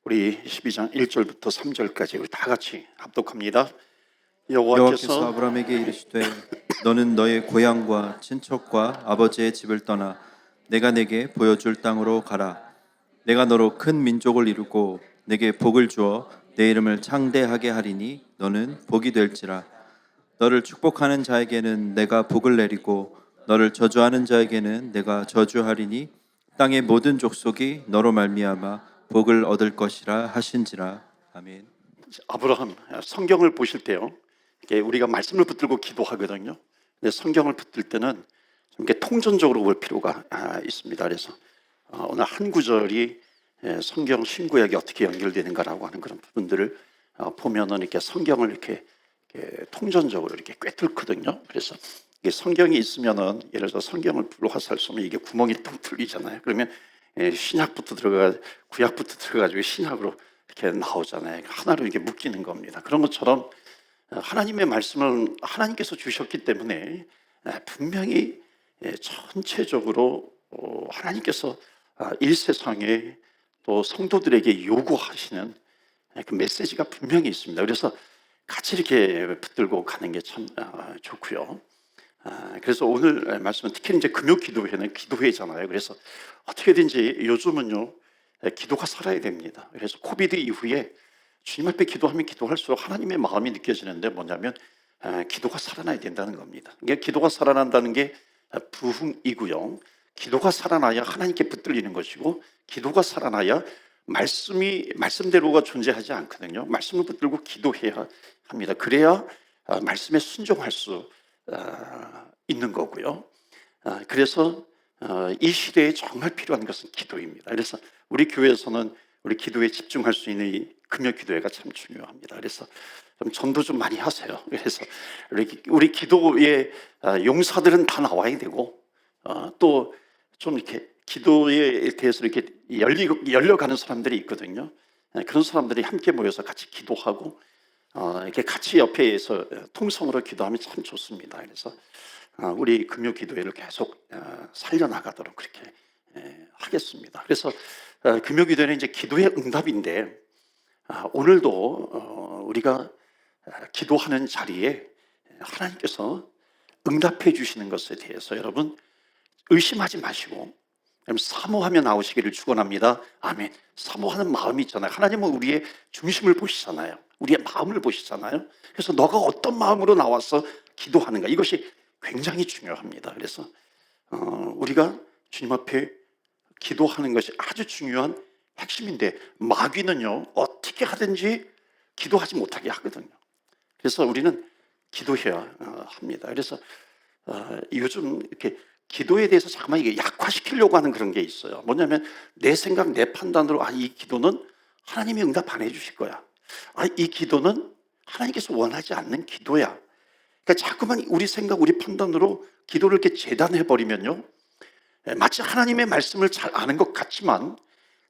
우리 12장 1절부터 3절까지 우리 다 같이 합독합니다. 여호와께서 아브라함에게 이르시되 너는 너의 고향과 친척과 아버지의 집을 떠나 내가 내게 보여줄 땅으로 가라. 내가 너로 큰 민족을 이루고 내게 복을 주어 내 이름을 창대하게 하리니 너는 복이 될지라. 너를 축복하는 자에게는 내가 복을 내리고 너를 저주하는 자에게는 내가 저주하리니 땅의 모든 족속이 너로 말미암아 복을 얻을 것이라 하신지라. 아멘. 아브라함 성경을 보실 때요, 이게 우리가 말씀을 붙들고 기도하거든요. 근데 성경을 붙들 때는 좀 이렇게 통전적으로 볼 필요가 있습니다. 그래서 오늘 한 구절이 성경 신구약이 어떻게 연결되는가라고 하는 그런 부분들을 보면은 이렇게 성경을 이렇게 통전적으로 이렇게 꿰뚫거든요. 그래서 이게 성경이 있으면은, 예를 들어 성경을 불화살 쏘면 이게 구멍이 tung 뚫리잖아요. 그러면 신약부터 들어가 구약부터 들어가지고 신약으로 이렇게 나오잖아요. 하나로 이렇게 묶이는 겁니다. 그런 것처럼 하나님의 말씀은 하나님께서 주셨기 때문에 분명히 전체적으로 하나님께서 이 세상에 또 성도들에게 요구하시는 그 메시지가 분명히 있습니다. 그래서 같이 이렇게 붙들고 가는 게 참 좋고요. 그래서 오늘 말씀은 특히 이제 금요 기도회는 기도회잖아요. 그래서 어떻게든지 요즘은요, 기도가 살아야 됩니다. 그래서 코비드 이후에 주님 앞에 기도하면 기도할수록 하나님의 마음이 느껴지는데 뭐냐면 기도가 살아나야 된다는 겁니다. 그러니까 기도가 살아난다는 게 부흥이고요. 기도가 살아나야 하나님께 붙들리는 것이고, 기도가 살아나야 말씀대로가 존재하지 않거든요. 말씀을 붙들고 기도해야 합니다. 그래야 말씀에 순종할 수 있는 거고요. 그래서 이 시대에 정말 필요한 것은 기도입니다. 그래서 우리 교회에서는 우리 기도에 집중할 수 있는 이 금요 기도회가 참 중요합니다. 그래서 좀 전도 좀 많이 하세요. 그래서 우리 기도의 용사들은 다 나와야 되고, 또 좀 이렇게 기도에 대해서 이렇게 열려가는 사람들이 있거든요. 그런 사람들이 함께 모여서 같이 기도하고 이렇게 같이 옆에서 통성으로 기도하면 참 좋습니다. 그래서 우리 금요 기도회를 계속 살려나가도록 그렇게 하겠습니다. 그래서 금요 기도회는 이제 기도의 응답인데, 오늘도 우리가 기도하는 자리에 하나님께서 응답해 주시는 것에 대해서 여러분 의심하지 마시고 사모하며 나오시기를 축원합니다. 아멘. 사모하는 마음이 있잖아요. 하나님은 우리의 중심을 보시잖아요. 우리의 마음을 보시잖아요. 그래서 너가 어떤 마음으로 나와서 기도하는가, 이것이 굉장히 중요합니다. 그래서 우리가 주님 앞에 기도하는 것이 아주 중요한 핵심인데, 마귀는요 어떻게 하든지 기도하지 못하게 하거든요. 그래서 우리는 기도해야 합니다. 그래서 요즘 이렇게 기도에 대해서 잠깐만 이게 약화시키려고 하는 그런 게 있어요. 뭐냐면 내 생각, 내 판단으로 이 기도는 하나님이 응답 안 해주실 거야. 이 기도는 하나님께서 원하지 않는 기도야. 그러니까 자꾸만 우리 생각, 우리 판단으로 기도를 이렇게 재단해버리면요, 마치 하나님의 말씀을 잘 아는 것 같지만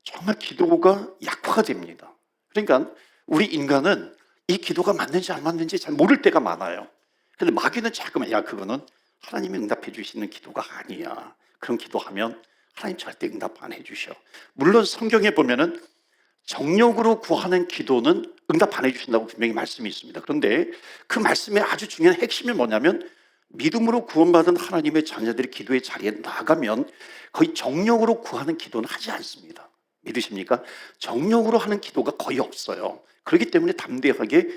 정말 기도가 약화가 됩니다. 그러니까 우리 인간은 이 기도가 맞는지 안 맞는지 잘 모를 때가 많아요. 근데 마귀는 자꾸만 그거는 하나님이 응답해 주시는 기도가 아니야. 그런 기도하면 하나님 절대 응답 안 해주셔. 물론 성경에 보면은 정욕으로 구하는 기도는 응답 안 해주신다고 분명히 말씀이 있습니다. 그런데 그 말씀의 아주 중요한 핵심이 뭐냐면, 믿음으로 구원받은 하나님의 자녀들이 기도의 자리에 나가면 거의 정욕으로 구하는 기도는 하지 않습니다. 믿으십니까? 정욕으로 하는 기도가 거의 없어요. 그렇기 때문에 담대하게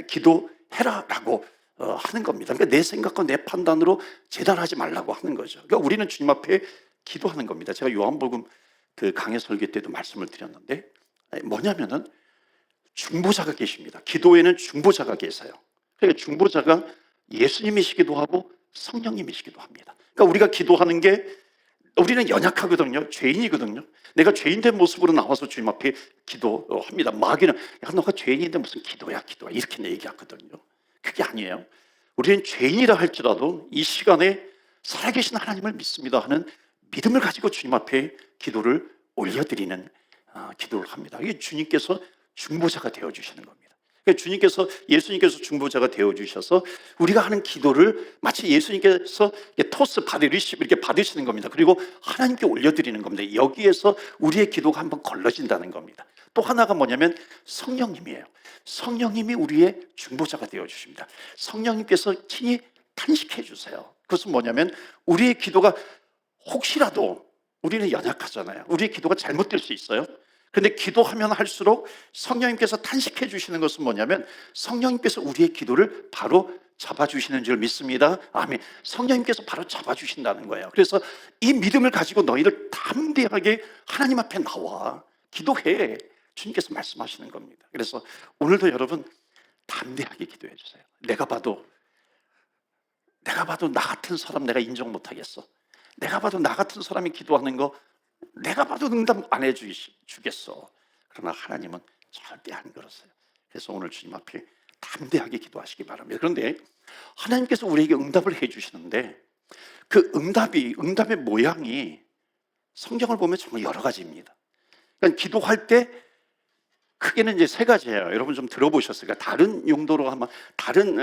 기도해라라고 하는 겁니다. 그러니까 내 생각과 내 판단으로 재단하지 말라고 하는 거죠. 그러니까 우리는 주님 앞에 기도하는 겁니다. 제가 요한복음 그 강해 설교 때도 말씀을 드렸는데, 뭐냐면은 중보자가 계십니다. 기도에는 중보자가 계세요. 그러니까 중보자가 예수님이시기도 하고 성령님이시기도 합니다. 그러니까 우리가 기도하는 게, 우리는 연약하거든요. 죄인이거든요. 내가 죄인된 모습으로 나와서 주님 앞에 기도합니다. 마귀는 너가 죄인인데 무슨 기도야 이렇게 얘기하거든요. 그게 아니에요. 우리는 죄인이라 할지라도 이 시간에 살아계신 하나님을 믿습니다 하는 믿음을 가지고 주님 앞에 기도를 올려드리는 기도를 합니다. 이게 주님께서 중보자가 되어주시는 겁니다. 그러니까 주님께서, 예수님께서 중보자가 되어주셔서 우리가 하는 기도를 마치 예수님께서 토스 받으시고 이렇게 받으시는 겁니다. 그리고 하나님께 올려드리는 겁니다. 여기에서 우리의 기도가 한번 걸러진다는 겁니다. 또 하나가 뭐냐면 성령님이에요. 성령님이 우리의 중보자가 되어주십니다. 성령님께서 친히 탄식해 주세요. 그것은 뭐냐면 우리의 기도가 혹시라도, 우리는 연약하잖아요. 우리의 기도가 잘못될 수 있어요. 그런데 기도하면 할수록 성령님께서 탄식해 주시는 것은 뭐냐면 성령님께서 우리의 기도를 바로 잡아주시는 줄 믿습니다. 아멘. 성령님께서 바로 잡아주신다는 거예요. 그래서 이 믿음을 가지고 너희를 담대하게 하나님 앞에 나와 기도해, 주님께서 말씀하시는 겁니다. 그래서 오늘도 여러분 담대하게 기도해 주세요. 내가 봐도 나 같은 사람 내가 인정 못하겠어. 내가 봐도 나 같은 사람이 기도하는 거 내가 봐도 응답 안 해주겠어. 그러나 하나님은 절대 안 그러세요. 그래서 오늘 주님 앞에 담대하게 기도하시기 바랍니다. 그런데 하나님께서 우리에게 응답을 해주시는데 그 응답의 모양이 성경을 보면 정말 여러 가지입니다. 그러니까 기도할 때 크게는 이제 세 가지예요. 여러분 좀 들어보셨을까요? 다른 용도로 한번 다른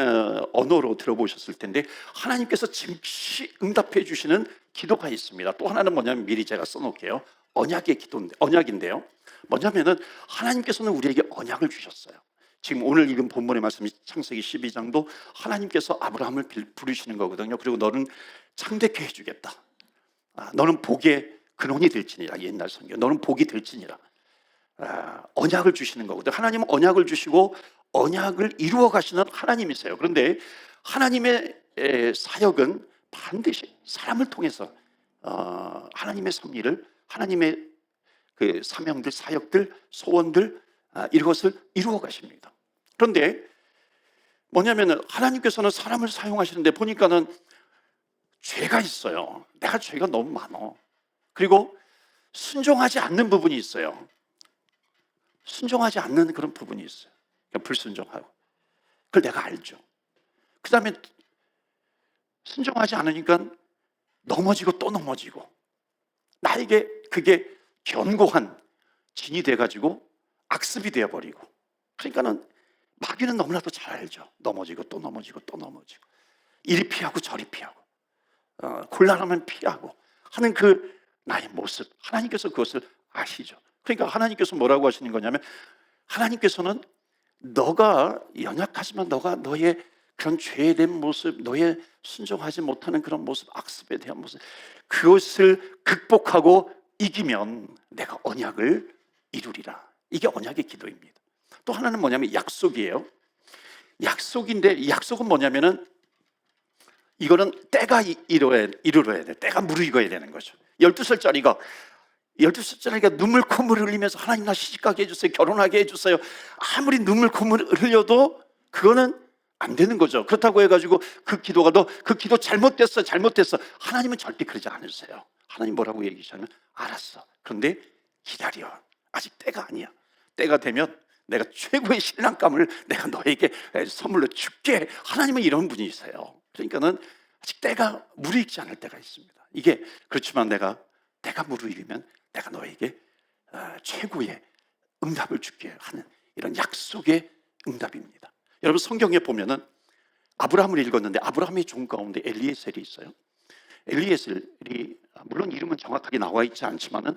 언어로 들어보셨을 텐데 하나님께서 즉시 응답해 주시는 기도가 있습니다. 또 하나는 뭐냐면 미리 제가 써놓을게요. 언약인데요. 뭐냐면은 하나님께서는 우리에게 언약을 주셨어요. 지금 오늘 읽은 본문의 말씀 창세기 12장도 하나님께서 아브라함을 부르시는 거거든요. 그리고 너는 창대케 해주겠다. 너는 복의 근원이 될지니라. 옛날 성경. 너는 복이 될지니라. 언약을 주시는 거거든요. 하나님은 언약을 주시고 언약을 이루어 가시는 하나님이세요. 그런데 하나님의 사역은 반드시 사람을 통해서 하나님의 섭리를, 하나님의 그 사명들, 사역들, 소원들, 이것을 이루어 가십니다. 그런데 뭐냐면은 하나님께서는 사람을 사용하시는데 보니까는 죄가 있어요. 내가 죄가 너무 많아. 그리고 순종하지 않는 부분이 있어요. 순종하지 않는 그런 부분이 있어요. 그러니까 불순종하고. 그걸 내가 알죠. 그 다음에 순종하지 않으니까 넘어지고 또 넘어지고, 나에게 그게 견고한 진이 돼가지고 악습이 되어버리고, 그러니까는 마귀는 너무나도 잘 알죠. 넘어지고 또 넘어지고 또 넘어지고, 이리 피하고 저리 피하고, 곤란하면 피하고 하는 그 나의 모습, 하나님께서 그것을 아시죠. 그러니까 하나님께서 뭐라고 하시는 거냐면, 하나님께서는 너가 연약하지만 너가 너의 그런 죄된 모습, 너의 순종하지 못하는 그런 모습, 악습에 대한 모습, 그것을 극복하고 이기면 내가 언약을 이루리라. 이게 언약의 기도입니다. 또 하나는 뭐냐면 약속이에요. 약속인데, 이 약속은 뭐냐면은 이거는 때가 이루어야 돼. 때가 무르익어야 되는 거죠. 12살짜리가 눈물 콧물 흘리면서 하나님 나 시집가게 해주세요, 결혼하게 해주세요. 아무리 눈물 콧물 흘려도 그거는 안 되는 거죠. 그렇다고 해가지고 그 기도가 너 그 기도 잘못됐어. 하나님은 절대 그러지 않으세요. 하나님 뭐라고 얘기하시냐면, 알았어. 그런데 기다려. 아직 때가 아니야. 때가 되면 내가 최고의 신랑감을 내가 너에게 선물로 줄게. 하나님은 이런 분이세요. 그러니까는 아직 때가 무르익지 않을 때가 있습니다. 이게 그렇지만 내가 무르익으면 내가 너에게 최고의 응답을 줄게 하는 이런 약속의 응답입니다. 여러분 성경에 보면은 아브라함을 읽었는데 아브라함의 종 가운데 엘리에셀이 있어요. 엘리에셀이 물론 이름은 정확하게 나와 있지 않지만은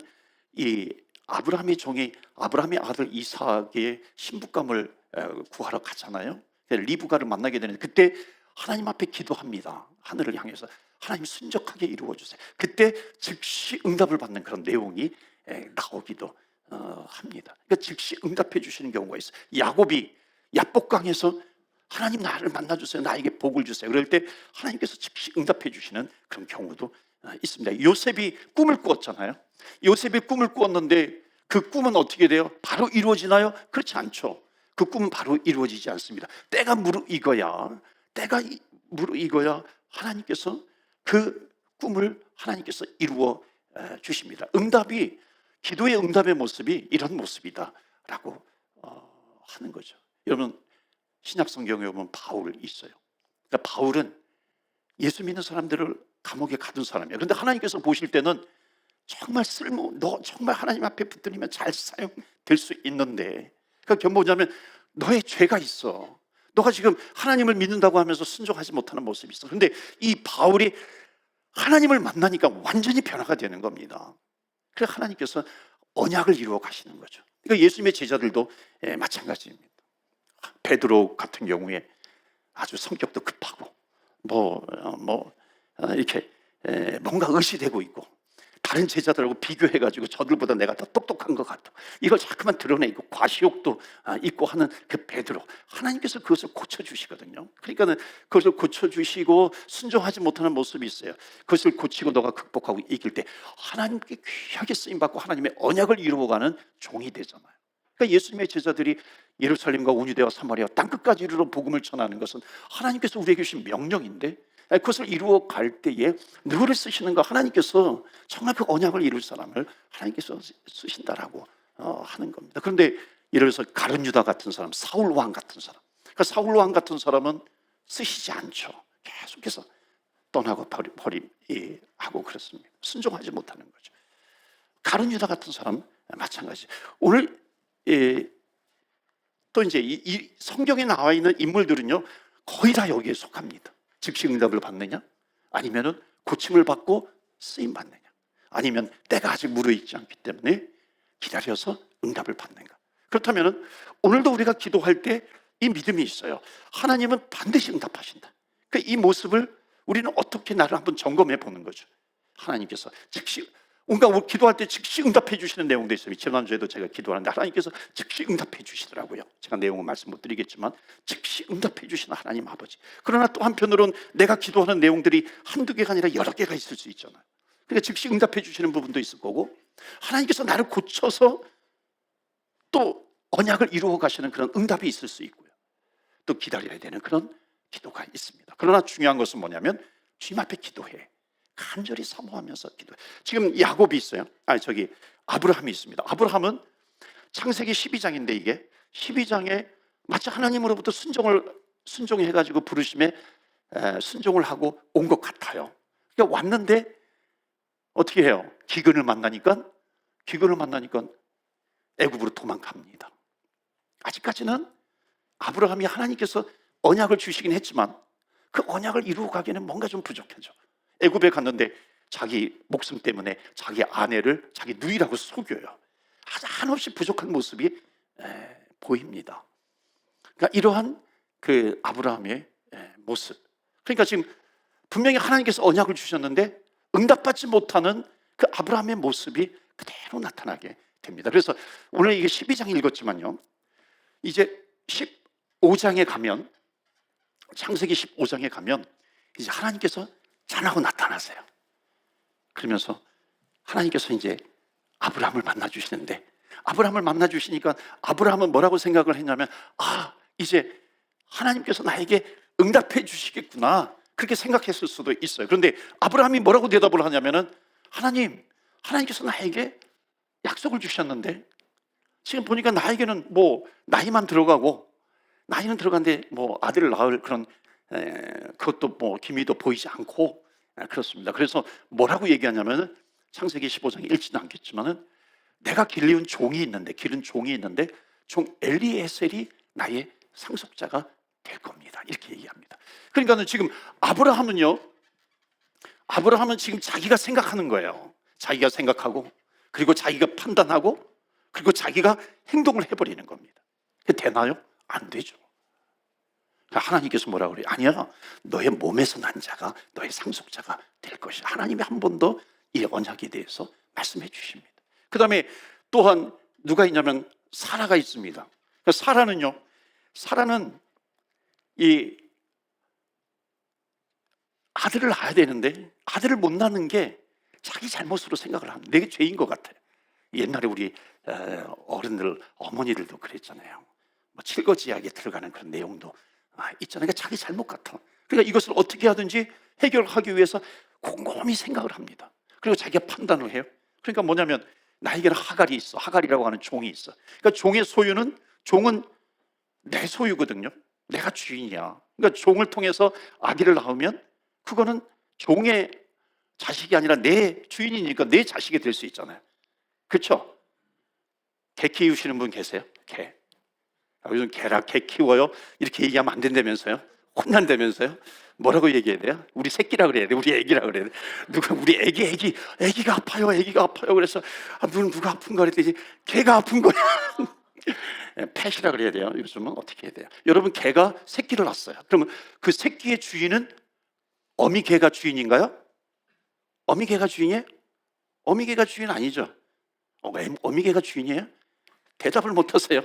이 아브라함의 종이 아브라함의 아들 이삭의 신부감을 구하러 가잖아요. 리브가를 만나게 되는데 그때 하나님 앞에 기도합니다. 하늘을 향해서 하나님 순적하게 이루어 주세요. 그때 즉시 응답을 받는 그런 내용이 나오기도 합니다. 그러니까 즉시 응답해 주시는 경우가 있어요. 야곱이 야복강에서 하나님 나를 만나주세요, 나에게 복을 주세요. 그럴 때 하나님께서 즉시 응답해 주시는 그런 경우도 있습니다. 요셉이 꿈을 꾸었잖아요. 요셉이 꿈을 꾸었는데 그 꿈은 어떻게 돼요? 바로 이루어지나요? 그렇지 않죠. 그 꿈은 바로 이루어지지 않습니다. 때가 무르익어야 하나님께서 그 꿈을 하나님께서 이루어 주십니다. 기도의 응답의 모습이 이런 모습이다라고 하는 거죠. 여러분 신약 성경에 보면 바울이 있어요. 그러니까 바울은 예수 믿는 사람들을 감옥에 가둔 사람이에요. 그런데 하나님께서 보실 때는 정말 너 정말 하나님 앞에 붙들리면 잘 사용될 수 있는데, 그러니까 견보자면 너의 죄가 있어. 너가 지금 하나님을 믿는다고 하면서 순종하지 못하는 모습이 있어. 그런데 이 바울이 하나님을 만나니까 완전히 변화가 되는 겁니다. 그래서 하나님께서 언약을 이루어 가시는 거죠. 그러니까 예수님의 제자들도 마찬가지입니다. 베드로 같은 경우에 아주 성격도 급하고 이렇게 뭔가 의시되고 있고, 다른 제자들하고 비교해가지고 저들보다 내가 더 똑똑한 것 같아, 이걸 자꾸만 드러내고 과시욕도 있고 하는 그 베드로, 하나님께서 그것을 고쳐주시거든요. 그러니까는 그것을 고쳐주시고 순종하지 못하는 모습이 있어요. 그것을 고치고 너가 극복하고 이길 때 하나님께 귀하게 쓰임받고 하나님의 언약을 이루어가는 종이 되잖아요. 그러니까 예수님의 제자들이 예루살렘과 온 유대와 사마리아 땅끝까지 이르러 복음을 전하는 것은 하나님께서 우리에게 주신 명령인데, 그것을 이루어 갈 때에 누구를 쓰시는가? 하나님께서 정말 그 언약을 이룰 사람을 하나님께서 쓰신다라고 하는 겁니다. 그런데 예를 들어서 가룟 유다 같은 사람, 사울 왕 같은 사람, 그러니까 사울 왕 같은 사람은 쓰시지 않죠. 계속해서 떠나고 버림하고 그렇습니다. 순종하지 못하는 거죠. 가룟 유다 같은 사람 마찬가지. 오늘 또 이제 이 성경에 나와 있는 인물들은요, 거의 다 여기에 속합니다. 즉시 응답을 받느냐, 아니면은 고침을 받고 쓰임 받느냐, 아니면 때가 아직 무르익지 않기 때문에 기다려서 응답을 받는가. 그렇다면은 오늘도 우리가 기도할 때 이 믿음이 있어요. 하나님은 반드시 응답하신다. 그러니까 이 모습을 우리는 어떻게 나를 한번 점검해 보는 거죠. 하나님께서 즉시, 우리가 기도할 때 즉시 응답해 주시는 내용도 있어요. 지난주에도 제가 기도하는데 하나님께서 즉시 응답해 주시더라고요. 제가 내용은 말씀 못 드리겠지만 즉시 응답해 주시는 하나님 아버지. 그러나 또 한편으로는 내가 기도하는 내용들이 한두 개가 아니라 여러 개가 있을 수 있잖아요. 그러니까 즉시 응답해 주시는 부분도 있을 거고, 하나님께서 나를 고쳐서 또 언약을 이루어 가시는 그런 응답이 있을 수 있고요. 또 기다려야 되는 그런 기도가 있습니다. 그러나 중요한 것은 뭐냐면 주님 앞에 기도해. 간절히 사모하면서 기도해. 지금 야곱이 있어요. 아브라함이 있습니다. 아브라함은 창세기 12장인데 이게 12장에 마치 하나님으로부터 순종해가지고 부르심에 순종을 하고 온 것 같아요. 그러니까 왔는데 어떻게 해요? 기근을 만나니까 애굽으로 도망갑니다. 아직까지는 아브라함이 하나님께서 언약을 주시긴 했지만 그 언약을 이루어 가기에는 뭔가 좀 부족하죠. 애굽에 갔는데 자기 목숨 때문에 자기 아내를 자기 누이라고 속여요. 아주 한없이 부족한 모습이 보입니다. 그러니까 이러한 그 아브라함의 모습. 그러니까 지금 분명히 하나님께서 언약을 주셨는데 응답받지 못하는 그 아브라함의 모습이 그대로 나타나게 됩니다. 그래서 오늘 이게 12장 읽었지만요, 이제 15장에 가면, 창세기 15장에 가면 이제 하나님께서 자라고 나타나세요. 그러면서 하나님께서 이제 아브라함을 만나 주시는데, 아브라함을 만나 주시니까 아브라함은 뭐라고 생각을 했냐면, 이제 하나님께서 나에게 응답해 주시겠구나, 그렇게 생각했을 수도 있어요. 그런데 아브라함이 뭐라고 대답을 하냐면은, 하나님께서 나에게 약속을 주셨는데 지금 보니까 나에게는 뭐 나이만 들어가고, 나이는 들어간데 뭐 아들을 낳을 그런 그것도 뭐 기미도 보이지 않고 그렇습니다. 그래서 뭐라고 얘기하냐면은 창세기 15장에 읽지는 않겠지만은, 내가 기른 종이 있는데 종 엘리에셀이 나의 상속자가 될 겁니다, 이렇게 얘기합니다. 그러니까는 지금 아브라함은 지금 자기가 생각하는 거예요. 자기가 생각하고, 그리고 자기가 판단하고, 그리고 자기가 행동을 해버리는 겁니다. 되나요? 안 되죠. 하나님께서 뭐라고 그래요? 아니야, 너의 몸에서 난 자가 너의 상속자가 될 것이야. 하나님이 한 번 더 이 언약에 대해서 말씀해 주십니다. 그 다음에 또한 누가 있냐면 사라가 있습니다. 사라는 이 아들을 낳아야 되는데 아들을 못 낳는 게 자기 잘못으로 생각을 합니다. 내게 죄인 것 같아요. 옛날에 우리 어른들, 어머니들도 그랬잖아요. 뭐 칠거지약에 들어가는 그런 내용도 있잖아요. 그러니까 자기 잘못 같아. 그러니까 이것을 어떻게 하든지 해결하기 위해서 곰곰이 생각을 합니다. 그리고 자기가 판단을 해요. 그러니까 뭐냐면 나에게는 하갈이 있어. 하갈이라고 하는 종이 있어. 그러니까 종은 내 소유거든요. 내가 주인이야. 그러니까 종을 통해서 아기를 낳으면 그거는 종의 자식이 아니라 내 주인이니까 내 자식이 될 수 있잖아요. 그렇죠? 개 키우시는 분 계세요? 개. 요즘 개라 개 키워요 이렇게 얘기하면 안 된다면서요? 혼난다면서요? 뭐라고 얘기해야 돼요? 우리 새끼라 그래야 돼. 우리 애기라 그래야 돼. 누가 우리 애기가 아파요. 애기가 아파요. 그래서 누가 아픈가 그랬더니 개가 아픈 거야. 펫이라 그래야 돼요. 요즘은 어떻게 해야 돼요? 여러분, 개가 새끼를 낳았어요. 그러면 그 새끼의 주인은 어미 개가 주인인가요? 어미 개가 주인이에요? 어미 개가 주인 아니죠. 어미 개가 주인이에요? 대답을 못 하세요.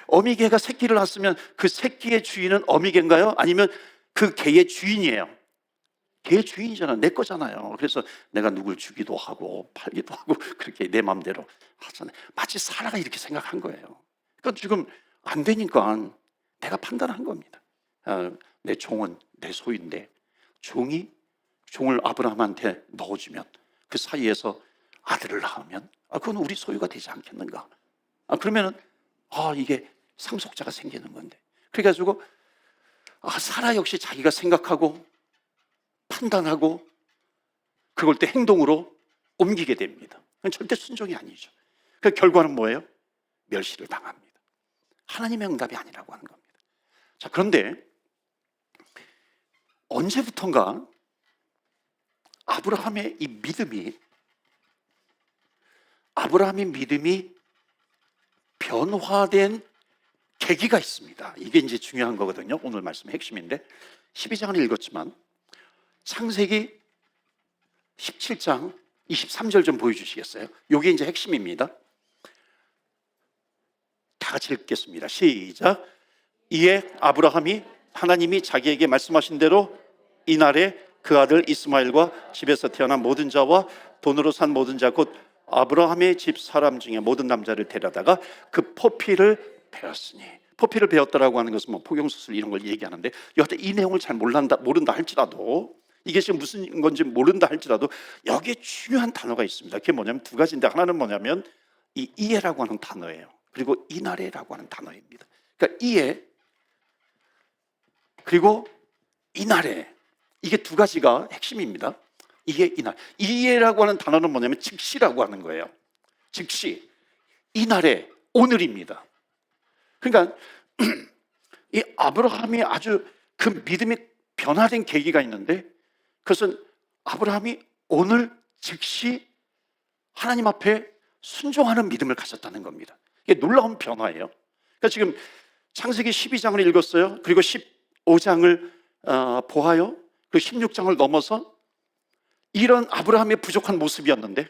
어미 개가 새끼를 낳았으면 그 새끼의 주인은 어미 개인가요? 아니면 그 개의 주인이에요? 개의 주인이잖아. 내 거잖아요. 그래서 내가 누굴 주기도 하고 팔기도 하고 그렇게 내 마음대로 하잖아요. 마치 사라가 이렇게 생각한 거예요. 그러니까 지금 안 되니까 내가 판단한 겁니다. 내 종은 내 소유인데 종을 아브라함한테 넣어주면 그 사이에서 아들을 낳으면 그건 우리 소유가 되지 않겠는가? 그러면은 이게 상속자가 생기는 건데, 그래가지고 사라 역시 자기가 생각하고 판단하고 그걸 또 행동으로 옮기게 됩니다. 그건 절대 순종이 아니죠. 그 결과는 뭐예요? 멸시를 당합니다. 하나님의 응답이 아니라고 하는 겁니다. 자, 그런데 언제부턴가 아브라함의 믿음이 변화된 계기가 있습니다. 이게 이제 중요한 거거든요. 오늘 말씀의 핵심인데 12장을 읽었지만 창세기 17장 23절 좀 보여주시겠어요? 이게 이제 핵심입니다. 다 같이 읽겠습니다. 시작. 이에 아브라함이 하나님이 자기에게 말씀하신 대로 이날에 그 아들 이스마엘과 집에서 태어난 모든 자와 돈으로 산 모든 자 곧 아브라함의 집 사람 중에 모든 남자를 데려다가 그 포피를 배웠으니, 포피를 배웠다라고 하는 것은 포경수술 이런 걸 얘기하는데, 여하튼 이 내용을 잘 모른다 할지라도, 이게 지금 무슨 건지 모른다 할지라도 여기에 중요한 단어가 있습니다. 그게 뭐냐면 두 가지인데, 하나는 뭐냐면 이 이해라고 하는 단어예요. 그리고 이날에라고 하는 단어입니다. 그러니까 이해 그리고 이날에, 이게 두 가지가 핵심입니다. 이게 이날. 이해라고 하는 단어는 뭐냐면 즉시라고 하는 거예요. 즉시. 이날에, 오늘입니다. 그러니까 이 아브라함이 아주 그 믿음이 변화된 계기가 있는데, 그것은 아브라함이 오늘 즉시 하나님 앞에 순종하는 믿음을 가졌다는 겁니다. 이게 놀라운 변화예요. 그러니까 지금 창세기 12장을 읽었어요. 그리고 15장을 보아요. 그리고 16장을 넘어서 이런 아브라함의 부족한 모습이었는데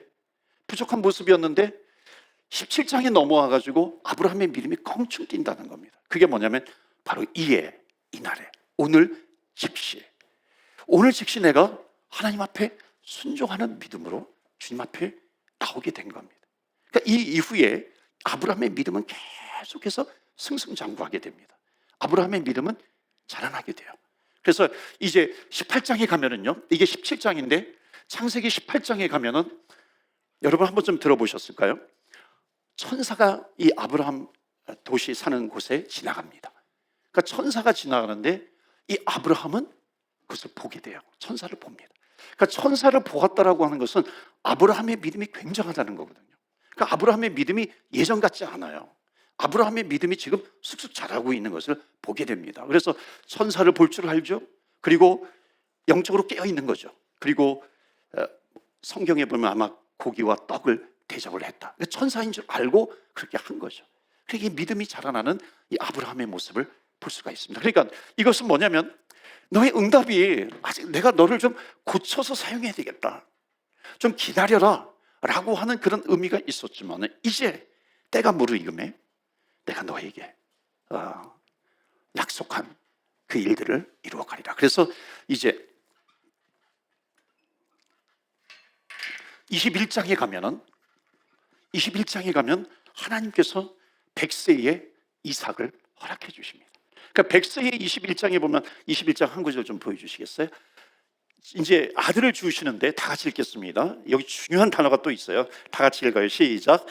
17장에 넘어와가지고 아브라함의 믿음이 껑충 뛴다는 겁니다. 그게 뭐냐면 바로 이날에, 오늘 즉시 내가 하나님 앞에 순종하는 믿음으로 주님 앞에 나오게 된 겁니다. 그러니까 이 이후에 아브라함의 믿음은 계속해서 승승장구하게 됩니다. 아브라함의 믿음은 자라나게 돼요. 그래서 이제 18장에 가면은요, 이게 17장인데 창세기 18장에 가면은 여러분 한번 좀 들어보셨을까요? 천사가 이 아브라함 도시 사는 곳에 지나갑니다. 그러니까 천사가 지나가는데 이 아브라함은 그것을 보게 돼요. 천사를 봅니다. 그러니까 천사를 보았다라고 하는 것은 아브라함의 믿음이 굉장하다는 거거든요. 그러니까 아브라함의 믿음이 예전 같지 않아요. 아브라함의 믿음이 지금 쑥쑥 자라고 있는 것을 보게 됩니다. 그래서 천사를 볼 줄 알죠. 그리고 영적으로 깨어 있는 거죠. 그리고 성경에 보면 아마 고기와 떡을 대접을 했다. 천사인 줄 알고 그렇게 한 거죠. 그러니까 믿음이 자라나는 이 아브라함의 모습을 볼 수가 있습니다. 그러니까 이것은 뭐냐면 너의 응답이 아직 내가 너를 좀 고쳐서 사용해야 되겠다, 좀 기다려라 라고 하는 그런 의미가 있었지만 이제 때가 무르익음에 내가 너에게 약속한 그 일들을 이루어가리라. 그래서 이제 21장에 가면 하나님께서 100세의 이삭을 허락해 주십니다. 그러니까 100세의 21장에 보면 21장 한 구절 좀 보여주시겠어요? 이제 아들을 주시는데 다 같이 읽겠습니다. 여기 중요한 단어가 또 있어요. 다 같이 읽어요. 시작.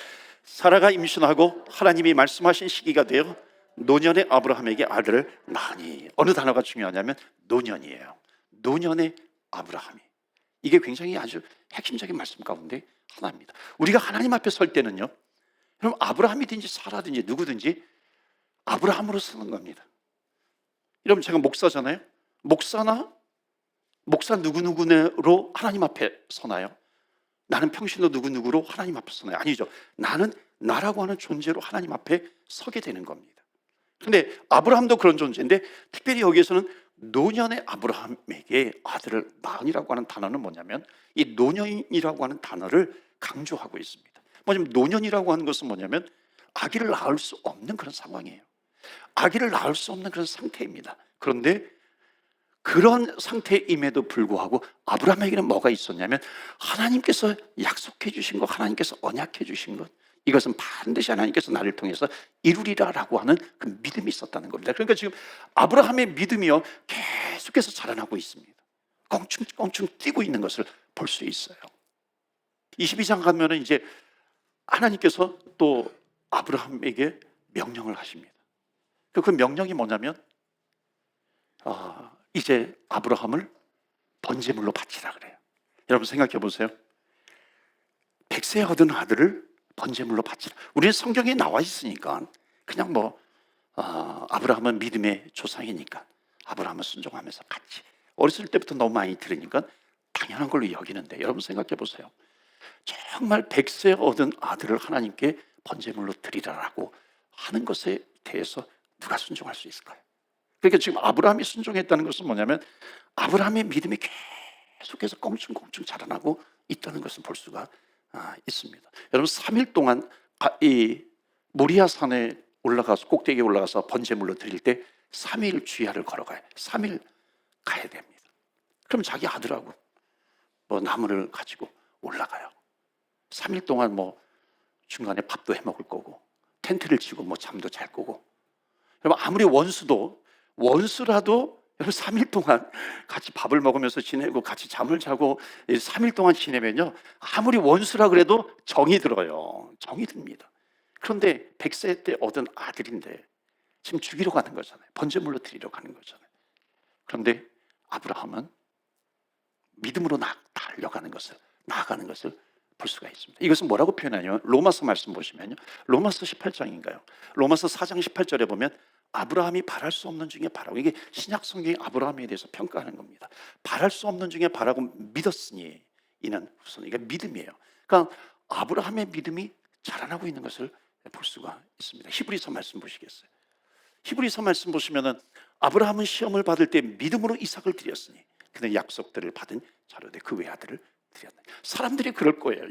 사라가 임신하고 하나님이 말씀하신 시기가 되어 노년의 아브라함에게 아들을 낳으니. 어느 단어가 중요하냐면 노년이에요. 노년의 아브라함이. 이게 굉장히 아주 핵심적인 말씀 가운데 하나입니다. 우리가 하나님 앞에 설 때는요, 그럼 아브라함이든지 사라든지 누구든지 아브라함으로 쓰는 겁니다. 여러분, 제가 목사잖아요. 목사 누구누구로 하나님 앞에 서나요? 나는 평신도 누구누구로 하나님 앞에 서나요? 아니죠. 나는 나라고 하는 존재로 하나님 앞에 서게 되는 겁니다. 근데 아브라함도 그런 존재인데, 특별히 여기에서는 노년의 아브라함에게 아들을 낳으니라고 하는 단어는 뭐냐면, 이 노년이라고 하는 단어를 강조하고 있습니다. 뭐냐면 노년이라고 하는 것은 뭐냐면 아기를 낳을 수 없는 그런 상황이에요. 아기를 낳을 수 없는 그런 상태입니다. 그런데 그런 상태임에도 불구하고 아브라함에게는 뭐가 있었냐면, 하나님께서 약속해 주신 것, 하나님께서 언약해 주신 것, 이것은 반드시 하나님께서 나를 통해서 이루리라라고 하는 그 믿음이 있었다는 겁니다. 그러니까 지금 아브라함의 믿음이요, 계속해서 자라나고 있습니다. 껑충껑충 뛰고 있는 것을 볼 수 있어요. 22장 가면은 이제 하나님께서 또 아브라함에게 명령을 하십니다. 그 명령이 뭐냐면, 이제 아브라함을 번제물로 바치라 그래요. 여러분 생각해 보세요. 100세 얻은 아들을 번제물로 바치라. 우리는 성경에 나와 있으니까 그냥 아브라함은 믿음의 조상이니까 아브라함은 순종하면서 같이, 어렸을 때부터 너무 많이 들으니까 당연한 걸로 여기는데, 여러분 생각해 보세요. 정말 100세 얻은 아들을 하나님께 번제물로 드리라라고 하는 것에 대해서 누가 순종할 수 있을까요? 그러니까 지금 아브라함이 순종했다는 것은 뭐냐면, 아브라함의 믿음이 계속해서 껑충껑충 자라나고 있다는 것을 볼 수가 있습니다. 여러분, 3일 동안 이 모리아 산에 올라가서, 꼭대기에 올라가서 번제물로 드릴 때 3일 주야를 걸어가요. 3일 가야 됩니다. 그럼 자기 아들하고 나무를 가지고 올라가요. 3일 동안 중간에 밥도 해 먹을 거고, 텐트를 치고 잠도 잘 거고. 여러분, 아무리 원수라도 여러분 3일 동안 같이 밥을 먹으면서 지내고 같이 잠을 자고 3일 동안 지내면요, 아무리 원수라 그래도 정이 들어요. 정이 듭니다. 그런데 100세 때 얻은 아들인데 지금 죽이러 가는 거잖아요. 번제물로 드리러 가는 거잖아요. 그런데 아브라함은 믿음으로 나아가는 것을 볼 수가 있습니다. 이것은 뭐라고 표현하냐면, 로마서 말씀 보시면요, 로마서 18장인가요? 로마서 4장 18절에 보면 아브라함이 바랄 수 없는 중에 바라고, 이게 신약 성경이 아브라함에 대해서 평가하는 겁니다. 바랄 수 없는 중에 바라고 믿었으니 이는 후손. 이게 믿음이에요. 그러니까 아브라함의 믿음이 자라나고 있는 것을 볼 수가 있습니다. 히브리서 말씀 보시겠어요? 히브리서 말씀 보시면은, 아브라함은 시험을 받을 때 믿음으로 이삭을 드렸으니 그는 약속들을 받은 자로되 그 외아들을 드렸다. 사람들이 그럴 거예요.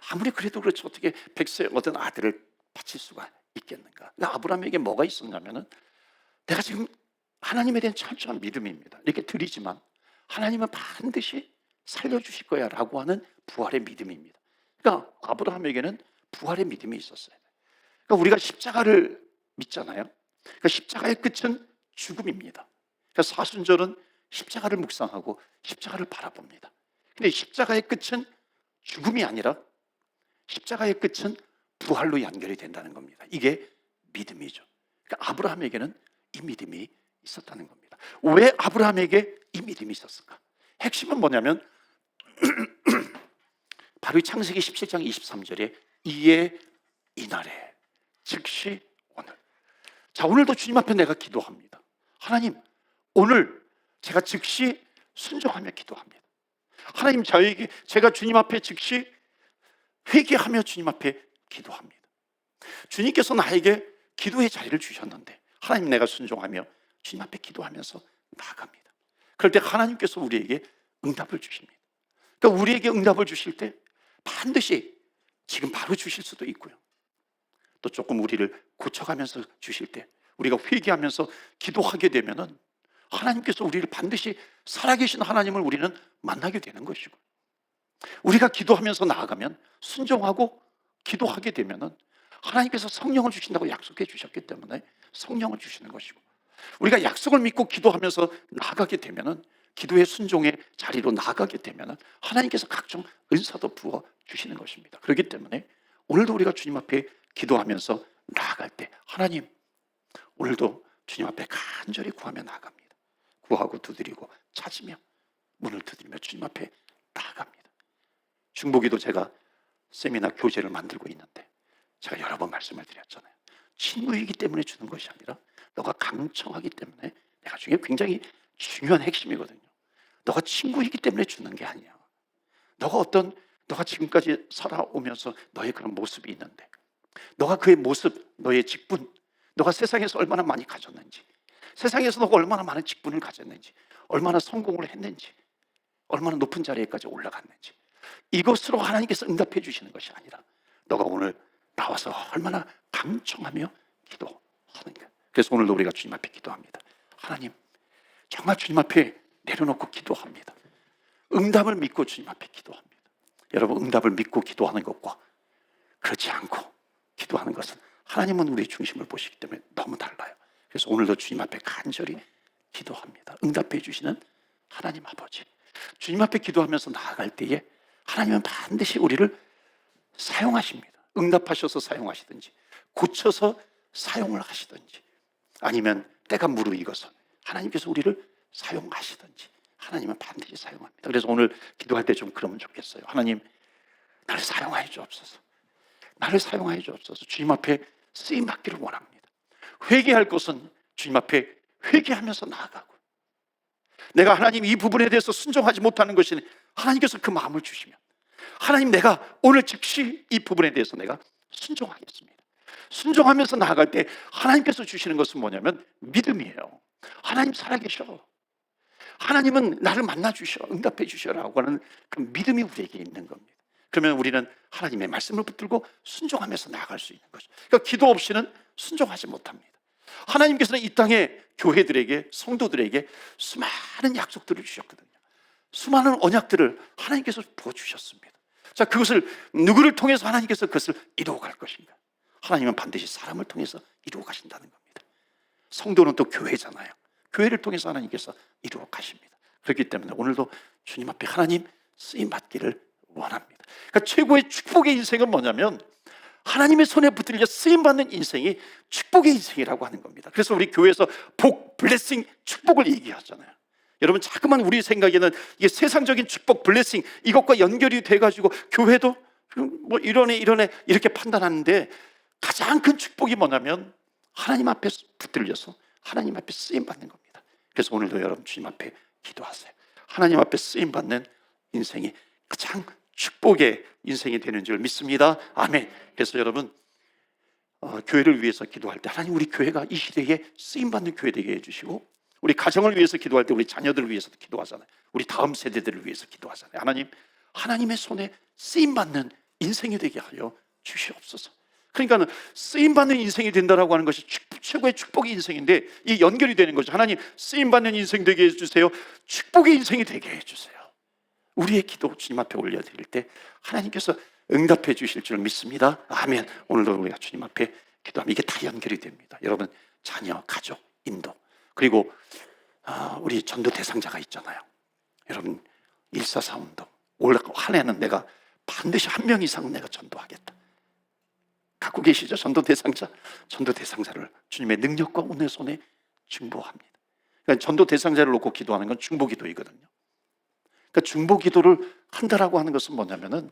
아무리 그래도 그렇지 어떻게 100세 얻은 아들을 바칠 수가 있겠는가? 그러니까 아브라함에게 뭐가 있었냐면은, 내가 지금 하나님에 대한 철저한 믿음입니다. 이렇게 드리지만 하나님은 반드시 살려주실 거야 라고 하는 부활의 믿음입니다. 그러니까 아브라함에게는 부활의 믿음이 있었어요. 그러니까 우리가 십자가를 믿잖아요. 그러니까 십자가의 끝은 죽음입니다. 그러니까 사순절은 십자가를 묵상하고 십자가를 바라봅니다. 근데 십자가의 끝은 죽음이 아니라 십자가의 끝은 부활로 연결이 된다는 겁니다. 이게 믿음이죠. 그러니까 아브라함에게는 이 믿음이 있었다는 겁니다. 왜 아브라함에게 이 믿음이 있었을까? 핵심은 뭐냐면 바로 이 창세기 17장 23절에 이에 이날에 즉시 오늘. 자, 오늘도 주님 앞에 내가 기도합니다. 하나님, 오늘 제가 즉시 순종하며 기도합니다. 하나님, 제가 주님 앞에 즉시 회개하며 주님 앞에 기도합니다. 주님께서 나에게 기도의 자리를 주셨는데, 하나님, 내가 순종하며 주님 앞에 기도하면서 나아갑니다. 그럴 때 하나님께서 우리에게 응답을 주십니다. 그러니까 우리에게 응답을 주실 때 반드시 지금 바로 주실 수도 있고요, 또 조금 우리를 고쳐가면서 주실 때, 우리가 회개하면서 기도하게 되면은 하나님께서 우리를 반드시 살아계신 하나님을 우리는 만나게 되는 것이고, 우리가 기도하면서 나아가면, 순종하고 기도하게 되면은 하나님께서 성령을 주신다고 약속해 주셨기 때문에 성령을 주시는 것이고, 우리가 약속을 믿고 기도하면서 나아가게 되면은, 기도의 순종의 자리로 나아가게 되면은 하나님께서 각종 은사도 부어 주시는 것입니다. 그렇기 때문에 오늘도 우리가 주님 앞에 기도하면서 나아갈 때, 하나님, 오늘도 주님 앞에 간절히 구하며 나아갑니다. 구하고 두드리고 찾으며 문을 두드리며 주님 앞에 나아갑니다. 중보기도 제가 세미나 교재를 만들고 있는데 제가 여러 번 말씀을 드렸잖아요. 친구이기 때문에 주는 것이 아니라 너가 강청하기 때문에, 내가 중에 굉장히 중요한 핵심이거든요. 너가 친구이기 때문에 주는 게 아니야. 너가 지금까지 살아오면서 너의 그런 모습이 있는데, 너가 그의 모습, 너의 직분, 너가 세상에서 얼마나 많이 가졌는지, 세상에서 너가 얼마나 많은 직분을 가졌는지, 얼마나 성공을 했는지, 얼마나 높은 자리에까지 올라갔는지, 이것으로 하나님께서 응답해 주시는 것이 아니라 너가 오늘 나와서 얼마나 강청하며 기도하는가. 그래서 오늘도 우리가 주님 앞에 기도합니다. 하나님, 정말 주님 앞에 내려놓고 기도합니다. 응답을 믿고 주님 앞에 기도합니다. 여러분, 응답을 믿고 기도하는 것과 그렇지 않고 기도하는 것은, 하나님은 우리의 중심을 보시기 때문에 너무 달라요. 그래서 오늘도 주님 앞에 간절히 기도합니다. 응답해 주시는 하나님 아버지, 주님 앞에 기도하면서 나아갈 때에 하나님은 반드시 우리를 사용하십니다. 응답하셔서 사용하시든지, 고쳐서 사용을 하시든지, 아니면 때가 무르익어서 하나님께서 우리를 사용하시든지, 하나님은 반드시 사용합니다. 그래서 오늘 기도할 때 좀 그러면 좋겠어요. 하나님, 나를 사용하여 주옵소서. 나를 사용하여 주옵소서. 주님 앞에 쓰임 받기를 원합니다. 회개할 것은 주님 앞에 회개하면서 나아가고, 내가 하나님 이 부분에 대해서 순종하지 못하는 것이, 하나님께서 그 마음을 주시면, 하나님, 내가 오늘 즉시 이 부분에 대해서 내가 순종하겠습니다. 순종하면서 나아갈 때 하나님께서 주시는 것은 뭐냐면 믿음이에요. 하나님 살아계셔. 하나님은 나를 만나 주셔, 응답해 주셔라고 하는 그 믿음이 우리에게 있는 겁니다. 그러면 우리는 하나님의 말씀을 붙들고 순종하면서 나아갈 수 있는 거죠. 그러니까 기도 없이는 순종하지 못합니다. 하나님께서는 이 땅의 교회들에게, 성도들에게 수많은 약속들을 주셨거든요. 수많은 언약들을 하나님께서 부어주셨습니다. 자, 그것을 누구를 통해서 하나님께서 그것을 이루어 갈 것인가? 하나님은 반드시 사람을 통해서 이루어 가신다는 겁니다. 성도는 또 교회잖아요. 교회를 통해서 하나님께서 이루어 가십니다. 그렇기 때문에 오늘도 주님 앞에 하나님 쓰임 받기를 원합니다. 그러니까 최고의 축복의 인생은 뭐냐면, 하나님의 손에 붙들려 쓰임 받는 인생이 축복의 인생이라고 하는 겁니다. 그래서 우리 교회에서 복, 블레싱, 축복을 얘기하잖아요. 여러분, 자꾸만 우리 생각에는 이게 세상적인 축복, 블레싱, 이것과 연결이 돼가지고 교회도 뭐 이러네 이렇게 판단하는데, 가장 큰 축복이 뭐냐면 하나님 앞에 붙들려서 하나님 앞에 쓰임 받는 겁니다. 그래서 오늘도 여러분 주님 앞에 기도하세요. 하나님 앞에 쓰임 받는 인생이 가장 축복의 인생이 되는 줄 믿습니다. 아멘. 그래서 여러분, 교회를 위해서 기도할 때 하나님, 우리 교회가 이 시대에 쓰임 받는 교회 되게 해주시고, 우리 가정을 위해서 기도할 때 우리 자녀들을 위해서도 기도하잖아요. 우리 다음 세대들을 위해서 기도하잖아요. 하나님, 하나님의 손에 쓰임 받는 인생이 되게 하여 주시옵소서. 그러니까 쓰임 받는 인생이 된다라고 하는 것이 최고의 축복의 인생인데, 이 연결이 되는 거죠. 하나님, 쓰임 받는 인생 되게 해주세요. 축복의 인생이 되게 해주세요. 우리의 기도 주님 앞에 올려드릴 때 하나님께서 응답해 주실 줄 믿습니다. 아멘. 오늘도 우리가 주님 앞에 기도하면 이게 다 연결이 됩니다. 여러분, 자녀, 가족, 인도, 그리고 우리 전도 대상자가 있잖아요. 여러분, 144 운동, 올 한 해는 내가 반드시 한 명 이상은 내가 전도하겠다. 갖고 계시죠? 전도 대상자. 전도 대상자를 주님의 능력과 은혜 손에 중보합니다. 그러니까 전도 대상자를 놓고 기도하는 건 중보기도이거든요. 그러니까 중보기도를 한다라고 하는 것은 뭐냐면은,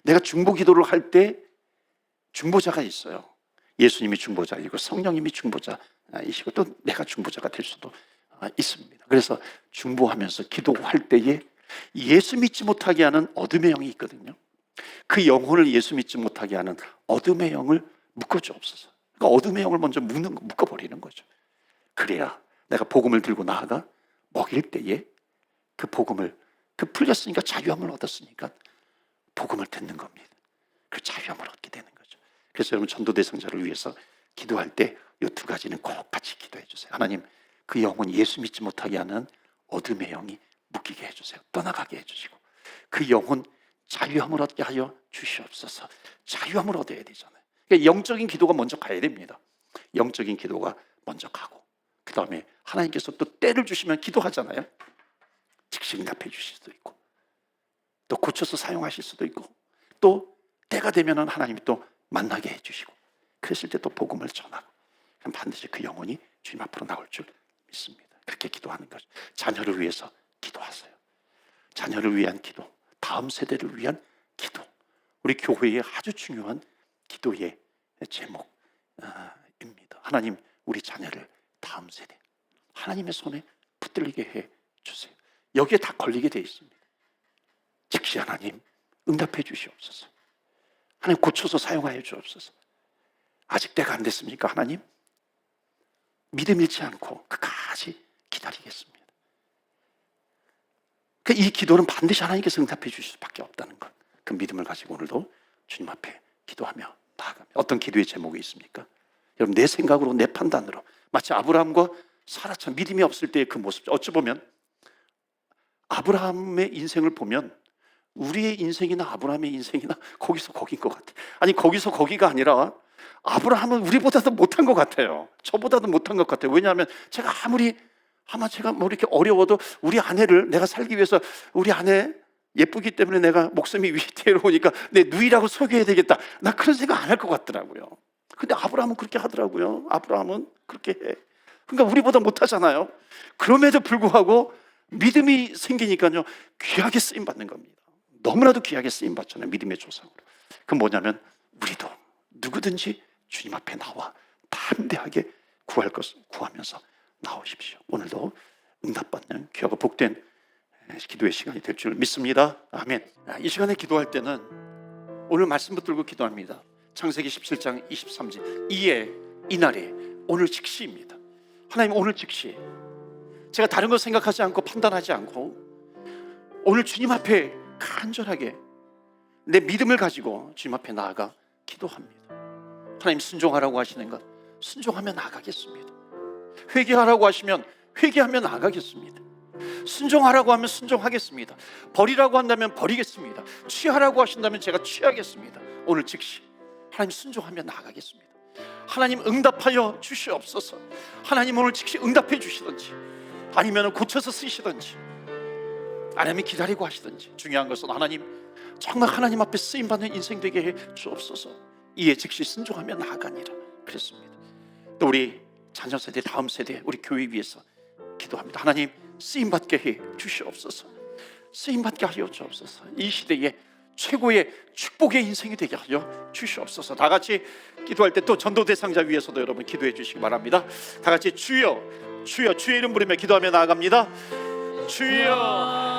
내가 중보기도를 할 때 중보자가 있어요. 예수님이 중보자이고 성령님이 중보자이시고 또 내가 중보자가 될 수도 있습니다. 그래서 중보하면서 기도할 때에 예수 믿지 못하게 하는 어둠의 영이 있거든요. 그 영혼을 예수 믿지 못하게 하는 어둠의 영을 묶어주옵소서. 그러니까 어둠의 영을 먼저 묶어버리는 거죠. 그래야 내가 복음을 들고 나아가 먹일 때에 그 복음을, 그 풀렸으니까 자유함을 얻었으니까 복음을 듣는 겁니다. 그 자유함을 얻게 되는 거죠. 그래서 여러분, 전도 대상자를 위해서 기도할 때 이 두 가지는 꼭 같이 기도해 주세요. 하나님, 그 영혼, 예수 믿지 못하게 하는 어둠의 영이 묶이게 해주세요. 떠나가게 해주시고, 그 영혼 자유함을 얻게 하여 주시옵소서. 자유함을 얻어야 되잖아요. 그러니까 영적인 기도가 먼저 가야 됩니다. 영적인 기도가 먼저 가고, 그 다음에 하나님께서 또 때를 주시면 기도하잖아요. 즉시 응답해 주실 수도 있고, 또 고쳐서 사용하실 수도 있고, 또 때가 되면은 하나님이 또 만나게 해주시고, 그랬을 때 또 복음을 전하고, 그럼 반드시 그 영혼이 주님 앞으로 나올 줄 믿습니다. 그렇게 기도하는 거죠. 자녀를 위해서 기도하세요. 자녀를 위한 기도, 다음 세대를 위한 기도, 우리 교회의 아주 중요한 기도의 제목입니다. 하나님 우리 자녀를 다음 세대 하나님의 손에 붙들리게 해 주세요. 여기에 다 걸리게 돼 있습니다. 즉시 하나님 응답해 주시옵소서. 하나님 고쳐서 사용하여 주옵소서. 아직 때가 안 됐습니까? 하나님 믿음 잃지 않고 끝까지 기다리겠습니다. 이 기도는 반드시 하나님께서 응답해 주실 수밖에 없다는 것, 그 믿음을 가지고 오늘도 주님 앞에 기도하며 나아갑니다. 어떤 기도의 제목이 있습니까? 여러분, 내 생각으로 내 판단으로 마치 아브라함과 사라처럼 믿음이 없을 때의 그 모습, 어찌 보면 아브라함의 인생을 보면 우리의 인생이나 아브라함의 인생이나 거기서 거긴 것 같아요. 아니, 거기서 거기가 아니라 아브라함은 우리보다도 못한 것 같아요. 저보다도 못한 것 같아요. 왜냐하면 제가 아마 제가 뭐 이렇게 어려워도 우리 아내를 내가 살기 위해서 우리 아내 예쁘기 때문에 내가 목숨이 위태로우니까 내 누이라고 소개해야 되겠다, 나 그런 생각 안 할 것 같더라고요. 근데 아브라함은 그렇게 하더라고요. 아브라함은 그렇게 해. 그러니까 우리보다 못하잖아요. 그럼에도 불구하고 믿음이 생기니까요, 귀하게 쓰임 받는 겁니다. 너무나도 귀하게 쓰임 받잖아요, 믿음의 조상으로. 그건 뭐냐면 우리도 누구든지 주님 앞에 나와 담대하게 구할 것을 구하면서 나오십시오. 오늘도 응답받는 귀하고 복된 기도의 시간이 될 줄 믿습니다. 아멘. 이 시간에 기도할 때는 오늘 말씀 붙들고 기도합니다. 창세기 17장 23절, 이날에 오늘 즉시입니다. 하나님, 오늘 즉시 제가 다른 거 생각하지 않고 판단하지 않고 오늘 주님 앞에 간절하게 내 믿음을 가지고 주님 앞에 나아가 기도합니다. 하나님, 순종하라고 하시는 것 순종하며 나아가겠습니다. 회개하라고 하시면 회개하며 나아가겠습니다. 순종하라고 하면 순종하겠습니다. 버리라고 한다면 버리겠습니다. 취하라고 하신다면 제가 취하겠습니다. 오늘 즉시 하나님 순종하며 나아가겠습니다. 하나님 응답하여 주시옵소서. 하나님 오늘 즉시 응답해 주시든지 아니면 고쳐서 쓰시든지 아니면 기다리고 하시든지, 중요한 것은 하나님 정말 하나님 앞에 쓰임받는 인생 되게 해 주옵소서. 이에 즉시 순종하며 나아가니라 그랬습니다. 또 우리 자녀 세대, 다음 세대, 우리 교회 위해서 기도합니다. 하나님 쓰임받게 해 주시옵소서. 쓰임받게 하여 주옵소서. 이 시대에 최고의 축복의 인생이 되게 하여 주시옵소서. 다 같이 기도할 때 또 전도 대상자 위해서도 여러분 기도해 주시기 바랍니다. 다 같이 주여 주여 주의 이름 부르며 기도하며 나아갑니다. 주여